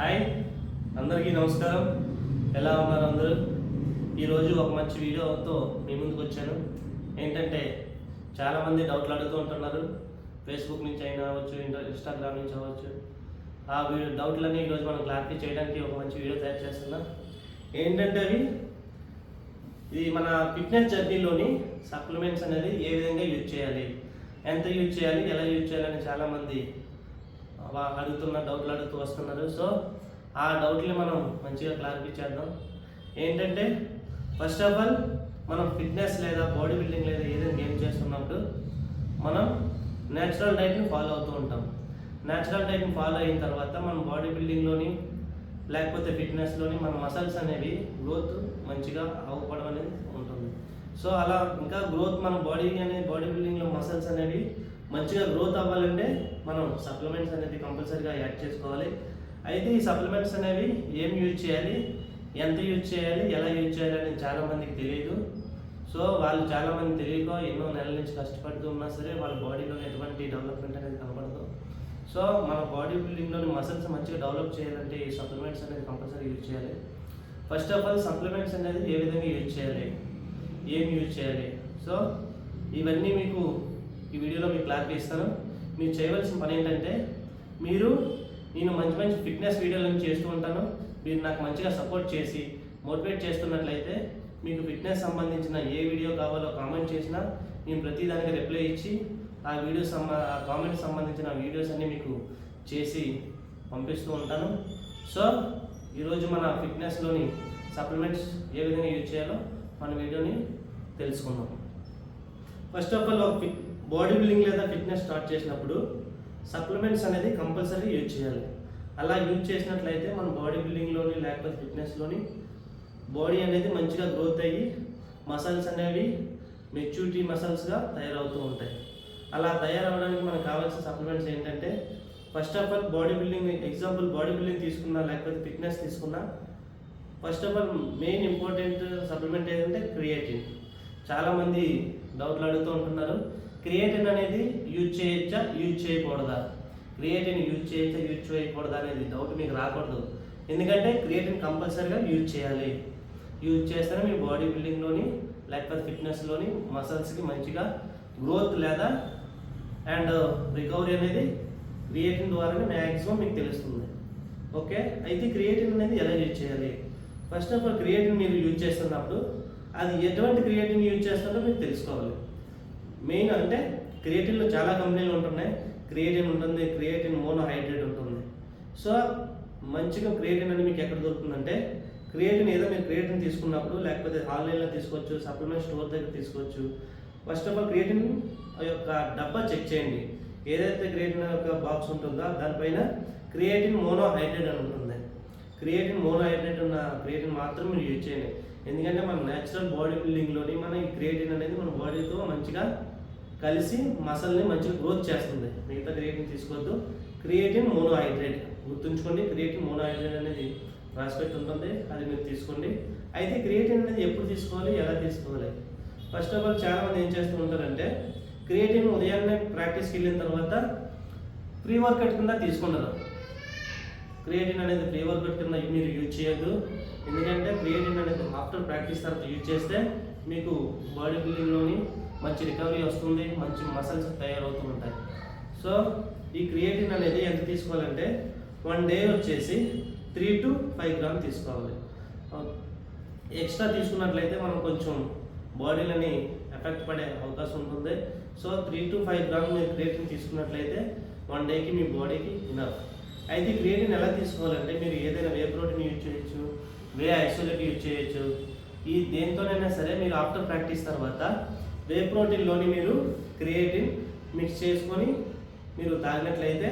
Hi అందరికీ నమస్కారం. ఎలా ఉన్నారు అందరూ? ఈరోజు ఒక మంచి వీడియోతో మీ ముందుకు వచ్చాను. ఏంటంటే చాలామంది డౌట్లు అడుగుతూ ఉంటున్నారు. ఫేస్బుక్ నుంచి అయినా అవ్వచ్చు, ఇన్స్టాగ్రామ్ నుంచి అవ్వచ్చు. ఆ డౌట్లన్నీ ఈరోజు మనం క్లారిఫై చేయడానికి ఒక మంచి వీడియో తయారు చేస్తున్నాం. ఏంటంటే ఇది మన ఫిట్నెస్ జర్నీలోని సప్లిమెంట్స్ అనేది ఏ విధంగా యూజ్ చేయాలి, ఎంత యూజ్ చేయాలి, ఎలా యూజ్ చేయాలని చాలామంది డౌట్లు అడుగుతూ వస్తున్నారు. సో ఆ డౌట్ని మనం మంచిగా క్లారిఫై చేద్దాం. ఏంటంటే ఫస్ట్ ఆఫ్ ఆల్ మనం ఫిట్నెస్ లేదా బాడీ బిల్డింగ్ లేదా ఏదైనా గేమ్ చేస్తున్నప్పుడు మనం న్యాచురల్ డైట్ని ఫాలో అవుతూ ఉంటాం. న్యాచురల్ డైట్ని ఫాలో అయిన తర్వాత మనం బాడీ బిల్డింగ్లోని లేకపోతే ఫిట్నెస్లోని మన మసల్స్ అనేవి గ్రోత్ మంచిగా అవ్వడం అనేది ఉంటుంది. సో అలా ఇంకా గ్రోత్ మన బాడీ బిల్డింగ్లో మసల్స్ అనేవి మంచిగా గ్రోత్ అవ్వాలంటే మనం సప్లిమెంట్స్ అనేది కంపల్సరీగా యాడ్ చేసుకోవాలి. అయితే ఈ సప్లిమెంట్స్ అనేవి ఏం యూజ్ చేయాలి, ఎంత యూజ్ చేయాలి, ఎలా యూజ్ చేయాలి అనేది చాలామందికి తెలియదు. సో వాళ్ళు చాలామంది తెలియక ఎన్నో నెలల నుంచి కష్టపడుతూ ఉన్నా సరే వాళ్ళ బాడీలో ఎటువంటి డెవలప్మెంట్ అనేది కనపడదు. సో మన బాడీ బిల్డింగ్లోని మసిల్స్ మంచిగా డెవలప్ చేయాలంటే ఈ సప్లిమెంట్స్ అనేది కంపల్సరీ యూజ్ చేయాలి. ఫస్ట్ ఆఫ్ ఆల్ సప్లిమెంట్స్ అనేది ఏ విధంగా యూజ్ చేయాలి, ఏం యూజ్ చేయాలి, సో ఇవన్నీ మీకు ఈ వీడియోలో మీకు క్లారిటీ ఇస్తాను. మీరు చేయవలసిన పని ఏంటంటే నేను మంచి మంచి ఫిట్నెస్ వీడియోలను చేస్తూ ఉంటాను. మీరు నాకు మంచిగా సపోర్ట్ చేసి మోటివేట్ చేస్తున్నట్లయితే మీకు ఫిట్నెస్ సంబంధించిన ఏ వీడియో కావాలో కామెంట్ చేసినా నేను ప్రతి దానికి రిప్లై ఇచ్చి ఆ కామెంట్ సంబంధించిన వీడియోస్ అన్నీ మీకు చేసి పంపిస్తూ ఉంటాను. సో ఈరోజు మన ఫిట్నెస్లోని సప్లిమెంట్స్ ఏ విధంగా యూజ్ చేయాలో మన వీడియోని తెలుసుకుందాం. First of all body building లేదా ఫిట్నెస్ స్టార్ట్ చేసినప్పుడు సప్లిమెంట్స్ అనేది కంపల్సరీ యూజ్ చేయాలి. అలా యూజ్ చేసినట్లయితే మన బాడీ బిల్డింగ్లోని లేకపోతే ఫిట్నెస్లోని బాడీ అనేది మంచిగా గ్రోత్ అయ్యి మసల్స్ అనేవి మెచ్యూరిటీ మసల్స్గా తయారవుతూ ఉంటాయి. అలా తయారవడానికి మనకు కావాల్సిన సప్లిమెంట్స్ ఏంటంటే first of all body building body building తీసుకున్నా లేకపోతే ఫిట్నెస్ తీసుకున్నా first of all main important supplement ఏంటంటే క్రియేటిన్. చాలామంది డౌట్లు అడుగుతూ ఉంటున్నారు, క్రియేటిన్ అనేది యూజ్ చేయొచ్చా, యూజ్ చేయకూడదా, క్రియేటిన్ యూజ్ చేయొచ్చా, యూజ్ చేయకూడదా అనేది డౌట్ మీకు రాకూడదు. ఎందుకంటే క్రియేటిన్ కంపల్సరీగా యూజ్ చేయాలి. యూజ్ చేస్తేనే మీ బాడీ బిల్డింగ్లోని లేకపోతే ఫిట్నెస్లోని మసల్స్కి మంచిగా గ్రోత్ లేదా అండ్ రికవరీ అనేది క్రియేటిన్ ద్వారానే మ్యాక్సిమం మీకు తెలుస్తుంది. ఓకే, అయితే క్రియేటిన్ అనేది ఎలా యూజ్ చేయాలి? ఫస్ట్ ఆఫ్ ఆల్ క్రియేటిన్ మీరు యూజ్ చేస్తున్నప్పుడు అది ఎటువంటి క్రియేటిన్ యూజ్ చేస్తారో మీరు తెలుసుకోవాలి. మెయిన్ అంటే క్రియేటిన్లో చాలా కంపెనీలు ఉంటున్నాయి. క్రియేటిన్ ఉంటుంది, క్రియేటిన్ మోనోహైడ్రేట్ ఉంటుంది. సో మంచిగా క్రియేటిన్ అని మీకు ఎక్కడ దొరుకుతుందంటే క్రియేటిన్ ఏదో మీరు క్రియేటిన్ తీసుకున్నప్పుడు లేకపోతే ఆన్లైన్లో తీసుకోవచ్చు, సప్లిమెంట్ స్టోర్ దగ్గర తీసుకోవచ్చు. ఫస్ట్ ఆఫ్ ఆల్ క్రియేటిన్ యొక్క డబ్బా చెక్ చేయండి. ఏదైతే క్రియేటిన్ యొక్క బాక్స్ ఉంటుందో దానిపైన క్రియేటిన్ మోనోహైడ్రేట్ అని ఉంటుంది. క్రియేటిన్ మోనోహైడ్రేట్ ఉన్న క్రియేటిన్ మాత్రం మీరు యూజ్ చేయండి. ఎందుకంటే మన న్యాచురల్ బాడీ బిల్డింగ్లోని మన ఈ క్రియేటిన్ అనేది మన బాడీతో మంచిగా కలిసి మసల్ని మంచిగా గ్రోత్ చేస్తుంది. మిగతా క్రియేటిన్ తీసుకోవద్దు. క్రియేటిన్ మోనోహైడ్రేట్ గుర్తుంచుకోండి. క్రియేటిన్ మోనోహైడ్రేట్ అనేది రాసిపెట్టి ఉంటుంది, అది మీరు తీసుకోండి. అయితే క్రియేటిన్ అనేది ఎప్పుడు తీసుకోవాలి, ఎలా తీసుకోవాలి? ఫస్ట్ ఆఫ్ ఆల్ చాలామంది ఏం చేస్తూ ఉంటారంటే క్రియేటిన్ ఉదయాన్నే ప్రాక్టీస్కి వెళ్ళిన తర్వాత ప్రీ వర్కౌట్ కింద తీసుకున్నారు. క్రియేటిన్ అనేది ప్రీ వర్కౌట్ కింద మీరు యూజ్ చేయొద్దు. ఎందుకంటే క్రియేటిన్ అనేది ఆఫ్టర్ ప్రాక్టీస్ తర్వాత యూజ్ చేస్తే మీకు బాడీ బిల్డింగ్లోని మంచి రికవరీ వస్తుంది, మంచి మసల్స్ తయారవుతూ ఉంటాయి. సో ఈ క్రియేటిన్ అనేది ఎంత తీసుకోవాలంటే 1 డే వచ్చేసి 3 to 5 గ్రామ్ తీసుకోవాలి. ఎక్స్ట్రా తీసుకున్నట్లయితే మనం కొంచెం బాడీలని ఎఫెక్ట్ పడే అవకాశం ఉంటుంది. సో 3 to 5 గ్రామ్ మీరు క్రియేటిన్ తీసుకున్నట్లయితే 1 డేకి మీ బాడీకి ఇనఫ్. అయితే క్రియేటిన్ ఎలా తీసుకోవాలంటే మీరు ఏదైనా వే ప్రోటీన్ యూజ్ చేయొచ్చు, వే ఐసోలేట్ యూజ్ చేయొచ్చు. ఈ దేంతోనైనా సరే మీరు ఆఫ్టర్ ప్రాక్టీస్ తర్వాత వే ప్రోటీన్లోని మీరు క్రియేటిన్ మిక్స్ చేసుకొని మీరు తాగినట్లయితే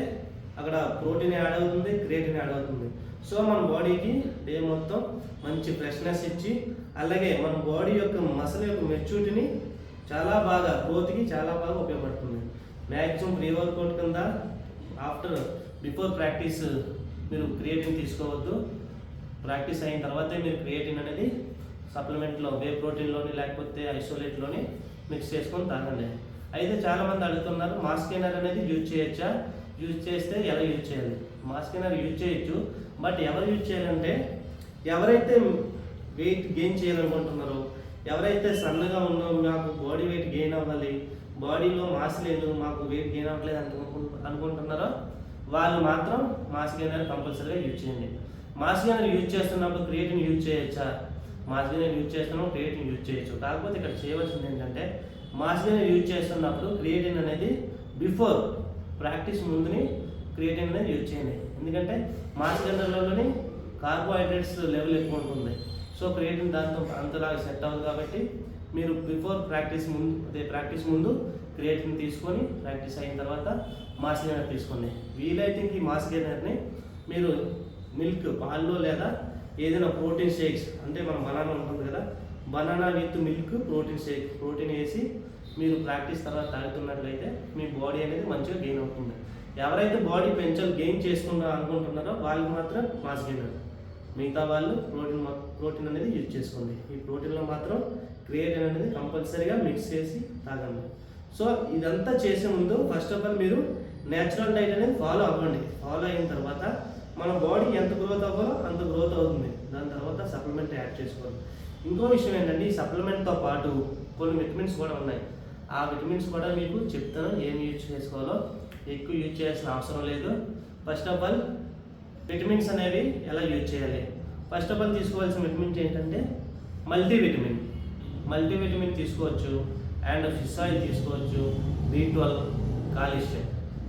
అక్కడ ప్రోటీన్ యాడ్ అవుతుంది, క్రియేటిన్ యాడ్ అవుతుంది. సో మన బాడీకి డే మొత్తం మంచి ఫ్రెష్నెస్ ఇచ్చి అలాగే మన బాడీ యొక్క మసిల్ యొక్క మెచ్యూరిటీని గ్రోత్కి చాలా బాగా ఉపయోగపడుతుంది. మ్యాక్సిమం ప్రీ వర్కౌట్ కింద బిఫోర్ ప్రాక్టీస్ మీరు క్రియేటిన్ తీసుకోవద్దు. ప్రాక్టీస్ అయిన తర్వాతే మీరు క్రియేటిన్ అనేది సప్లిమెంట్లో వే ప్రోటీన్లోని లేకపోతే ఐసోలేట్లోని మిక్స్ చేసుకొని తాగండి. అయితే చాలామంది అడుగుతున్నారు మాస్క్ గెయినర్ అనేది యూజ్ చేయొచ్చా, యూజ్ చేస్తే ఎలా యూజ్ చేయాలి? మాస్ గెయినర్ యూజ్ చేయొచ్చు. బట్ ఎవరు యూజ్ చేయాలంటే ఎవరైతే వెయిట్ గెయిన్ చేయాలనుకుంటున్నారో, ఎవరైతే సన్నగా ఉన్నారో, మాకు బాడీ వెయిట్ గెయిన్ అవ్వాలి, బాడీలో మాస్ లేదు, మాకు వెయిట్ గెయిన్ అవ్వట్లేదు అనుకుంటున్నారో వాళ్ళు మాత్రం మాస్ గెయినర్ కంపల్సరీగా యూజ్ చేయండి. మాస్ గెయినర్ యూజ్ చేస్తున్నప్పుడు క్రియేటిన్ యూజ్ చేయొచ్చా? మాస్ గెయినర్ యూజ్ చేస్తున్నాం, క్రియేటిన్ యూజ్ చేయొచ్చు. కాకపోతే ఇక్కడ చేయవలసింది ఏంటంటే మాస్ గెయినర్ యూజ్ చేస్తున్నప్పుడు క్రియేటిన్ అనేది బిఫోర్ ప్రాక్టీస్ ముందుని క్రియేటిన్ అనేది యూజ్ చేయండి. ఎందుకంటే మాస్ గెయినర్లోని కార్బోహైడ్రేట్స్ లెవెల్ ఎక్కువ ఉంటుంది. సో క్రియేటిన్ దాంతో అంతలాగా సెట్ అవ్వదు. కాబట్టి మీరు బిఫోర్ ప్రాక్టీస్ ముందు క్రియేటిన్ తీసుకొని ప్రాక్టీస్ అయిన తర్వాత మాస్ గెయినర్ తీసుకోండి. వీలైతే ఈ మాస్ గెయినర్ని మీరు మిల్క్ పాల్లో లేదా ఏదైనా ప్రోటీన్ షేక్స్, అంటే మన బనానా ఉంటుంది కదా, banana with milk protein shake, protein వేసి మీరు ప్రాక్టీస్ తర్వాత తాగుతున్నట్లయితే మీ బాడీ అనేది మంచిగా గెయిన్ అవుతుంది. ఎవరైతే బాడీ గెయిన్ చేసుకుందాం అనుకుంటున్నారో వాళ్ళకి మాత్రం మాస్ గెయినర్, మిగతా వాళ్ళు ప్రోటీన్ అనేది యూజ్ చేసుకోండి. ఈ ప్రోటీన్లో మాత్రం క్రియేటిన్ అనేది కంపల్సరీగా మిక్స్ చేసి తాగండి. సో ఇదంతా చేసే ముందు ఫస్ట్ ఆఫ్ ఆల్ మీరు నేచురల్ డైట్ అనేది ఫాలో అవ్వండి. ఫాలో అయిన తర్వాత మన బాడీ ఎంత గ్రోత్ అవ్వాలో అంత గ్రోత్ అవుతుంది. దాని తర్వాత సప్లిమెంట్ యాడ్ చేసుకోవాలి. ఇంకో విషయం ఏంటంటే ఈ సప్లిమెంట్తో పాటు కొన్ని విటమిన్స్ కూడా ఉన్నాయి. ఆ విటమిన్స్ కూడా మీకు చెప్తాను ఏమి యూజ్ చేసుకోవాలో. ఎక్కువ యూజ్ చేయాల్సిన అవసరం లేదు. ఫస్ట్ ఆఫ్ ఆల్ విటమిన్స్ అనేవి ఎలా యూజ్ చేయాలి? ఫస్ట్ ఆఫ్ ఆల్ తీసుకోవాల్సిన విటమిన్స్ ఏంటంటే మల్టీవిటమిన్ తీసుకోవచ్చు, అండ్ ఫిష్ ఆయిల్ తీసుకోవచ్చు, B12, కాల్షియం.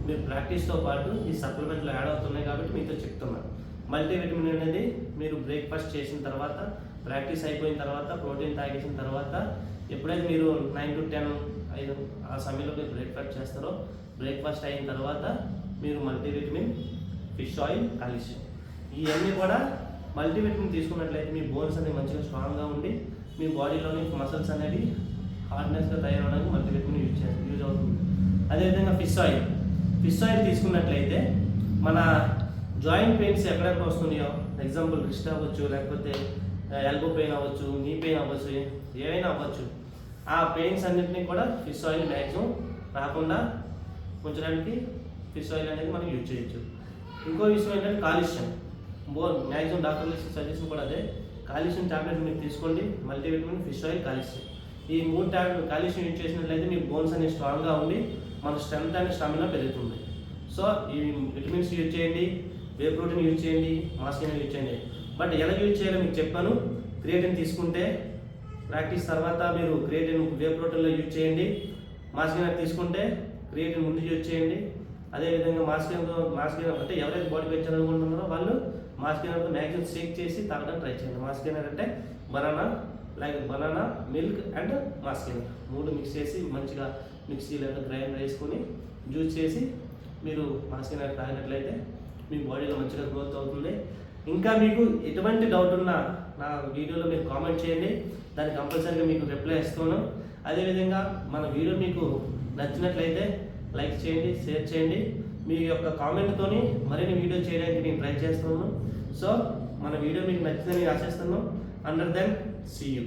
మీరు ప్రాక్టీస్తో పాటు ఈ సప్లిమెంట్లు యాడ్ అవుతున్నాయి కాబట్టి మీతో చెప్తున్నాను. మల్టీవిటమిన్ అనేది మీరు బ్రేక్ఫాస్ట్ చేసిన తర్వాత, ప్రాక్టీస్ అయిపోయిన తర్వాత, ప్రోటీన్ తాగేసిన తర్వాత, ఎప్పుడైతే మీరు 9 to 10 ఆ సమయంలో మీరు బ్రేక్ఫాస్ట్ చేస్తారో, బ్రేక్ఫాస్ట్ అయిన తర్వాత మీరు మల్టీవిటమిన్, ఫిష్ ఆయిల్, కాల్షియం ఇవన్నీ కూడా మల్టీవిటమిన్ తీసుకున్నట్లయితే మీ బోన్స్ అనేవి మంచిగా స్ట్రాంగ్గా ఉండి మీ బాడీలోని మసిల్స్ అనేవి హార్డ్నెస్గా తయారవడానికి మల్టీవిటమిన్ యూజ్ అవుతుంది. అదేవిధంగా ఫిష్ ఆయిల్ తీసుకున్నట్లయితే మన జాయింట్ పెయిన్స్ ఎక్కడెక్కడ వస్తున్నాయో, ఎగ్జాంపుల్ రిస్ట్ అవ్వచ్చు, లేకపోతే ఎల్బో పెయిన్ అవ్వచ్చు, నీ పెయిన్ అవ్వచ్చు, ఏవైనా అవ్వచ్చు, ఆ పెయిన్స్ అన్నింటినీ కూడా ఫిష్ ఆయిల్ మ్యాక్సిమం రాకుండా ఉంచడానికి ఫిష్ ఆయిల్ అనేది మనం యూజ్ చేయొచ్చు. ఇంకో విషయం ఏంటంటే కాల్షియం. మ్యాక్సిమం డాక్టర్లు సజెషన్ కూడా అదే, కాల్షియం టాబ్లెట్ మీరు తీసుకోండి. మల్టీవిటమిన్, ఫిష్ ఆయిల్, కాల్షియం ఈ 3 టాబ్లెట్ కాల్షియం యూజ్ చేసినట్లయితే మీ బోన్స్ అనేవి స్ట్రాంగ్గా ఉండి మన స్ట్రెంత్ అండ్ స్టామినా పెరుగుతుంది. సో ఈ విటమిన్స్ యూజ్ చేయండి, వే ప్రోటీన్ యూజ్ చేయండి, మాస్ గెయినర్ యూజ్ చేయండి. బట్ ఎలా యూజ్ చేయాలో మీకు చెప్పాను. క్రియేటిన్ తీసుకుంటే ప్రాక్టీస్ తర్వాత మీరు క్రియేటిన్ వే ప్రోటీన్లో యూజ్ చేయండి. మాస్ గెయినర్ తీసుకుంటే క్రియేటిన్ ముందు యూజ్ చేయండి. అదేవిధంగా మాస్ గెయినర్ అంటే ఎవరైతే బాడీ పెంచాలనుకుంటున్నారో వాళ్ళు మాస్ గెయినర్తో మ్యాక్సిమం షేక్ చేసి తాగడానికి ట్రై చేయండి. మాస్ గెయినర్ అంటే banana, milk and mass gainer 3 mix చేసి మంచిగా మిక్సీ లేదా గ్రైండర్ వేసుకొని జ్యూస్ చేసి మీరు మాస్ గెయినర్ తాగినట్లయితే మీ బాడీలో మంచిగా గ్రోత్ అవుతుంది. ఇంకా మీకు ఎటువంటి డౌట్ ఉన్నా నా వీడియోలో మీరు కామెంట్ చేయండి, దానికి కంపల్సరీగా మీకు రిప్లై ఇస్తాను. అదేవిధంగా మన వీడియో మీకు నచ్చినట్లయితే లైక్ చేయండి, షేర్ చేయండి. మీ యొక్క కామెంట్తోని మరిన్ని వీడియో చేయడానికి నేను ట్రై చేస్తున్నాను. సో మన వీడియో మీకు నచ్చిందని ఆశిస్తున్నాను. Until then see you.